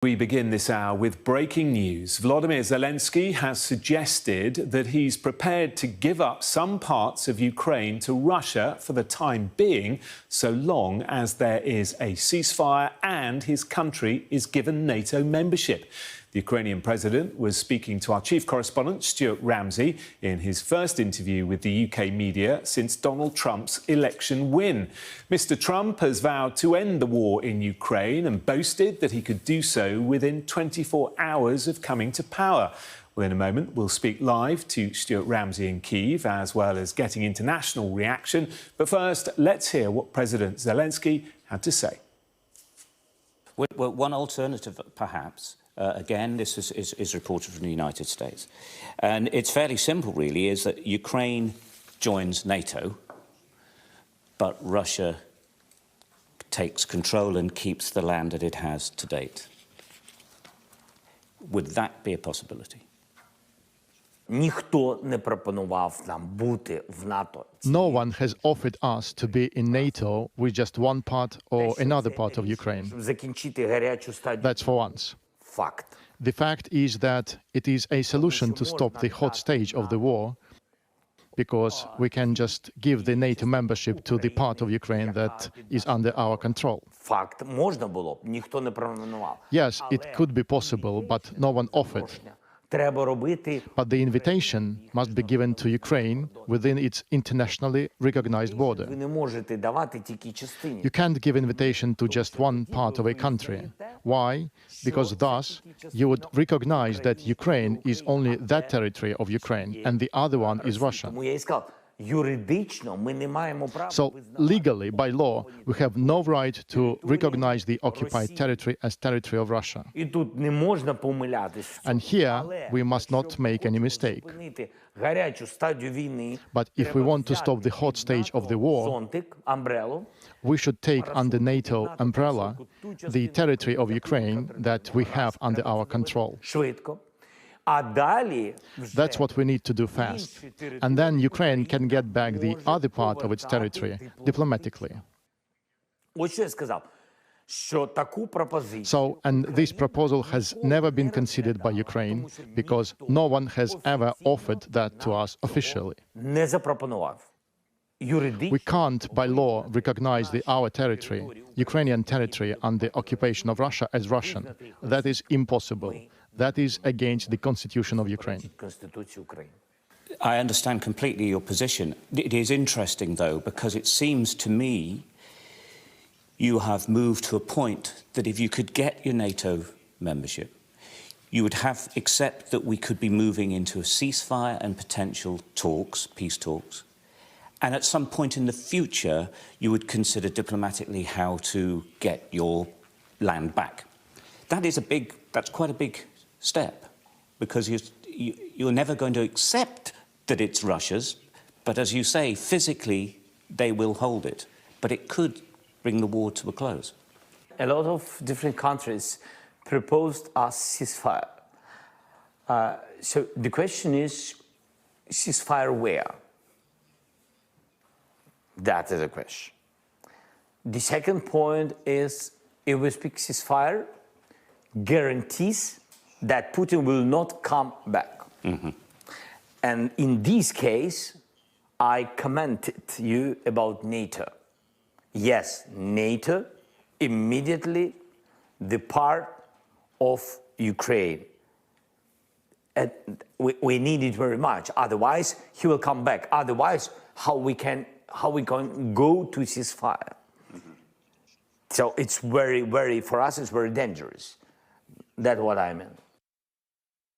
We begin this hour with breaking news. Volodymyr Zelensky has suggested that he's prepared to give up some parts of Ukraine to Russia for the time being, so long as there is a ceasefire and his country is given NATO membership. The Ukrainian president was speaking to our chief correspondent, Stuart Ramsey, in his first interview with the UK media since Donald Trump's election win. Mr. Trump has vowed to end the war in Ukraine and boasted that he could do so within 24 hours of coming to power. Well, in a moment, we'll speak live to Stuart Ramsey in Kyiv, as well as getting international reaction. But first, let's hear what President Zelensky had to say. Well, one alternative, perhaps, again, this is reported from the United States. And it's fairly simple, really, is that Ukraine joins NATO, but Russia takes control and keeps the land that it has to date. Would that be a possibility? Ніхто не пропонував нам бути в НАТО. No one has offered us to be in NATO with just one part or another part of Ukraine. Закінчити гарячу стадію. That's for once. Факт. The fact is that it is a solution to stop the hot stage of the war, because we can just give the NATO membership to the part of Ukraine that is under our control. Факт. Можна було б, ніхто не пропонував. Yes, it could be possible, but no one offered. Треба робити. But the invitation must be given to Ukraine within its internationally recognized border. Ви не можете давати тільки частині. You can't give invitation to just one part of a country. Why? Because thus you would recognize that Ukraine is only that territory of Ukraine and the other one is Russia. Тому я і сказав, юридично ми не маємо права. So legally, by law, we have no right to recognize the occupied territory as territory of Russia. І тут не можна помилятись. And here we must not make any mistake. Зупинити гарячу стадію війни. But if we want to stop the hot stage of the war, зонтик, амбрелу. we should take under NATO umbrella the territory of Ukraine that we have under our control. Швидко. А далі That's what we need to do fast. And then Ukraine can get back the other part of its territory diplomatically. Ось що я сказав, що таку пропозицію So, and this proposal has never been considered by Ukraine because no one has ever offered that to us officially. не запропонував. Юридично We can't, by law, recognize our territory, Ukrainian territory, under occupation of Russia as Russian. That is impossible. That is against the constitution of Ukraine. Конституцію України. I understand completely your position. It is interesting, though, because it seems to me you have moved to a point that if you could get your NATO membership, you would have accept that we could be moving into a ceasefire and potential talks, peace talks, and at some point in the future, you would consider diplomatically how to get your land back. That's quite a big step, because you're never going to accept that it's Russia's, but as you say, physically, they will hold it. But it could bring the war to a close. A lot of different countries proposed a ceasefire. So the question is, ceasefire where? That is the question. The second point is, if we speak ceasefire, guarantees that Putin will not come back. Mm-hmm. And in this case, I commented you about NATO. Yes, NATO immediately the part of Ukraine. And we need it very much. Otherwise, he will come back. Otherwise, how we can go to ceasefire? Mm-hmm. So it's very, for us, it's very dangerous. That's what I meant.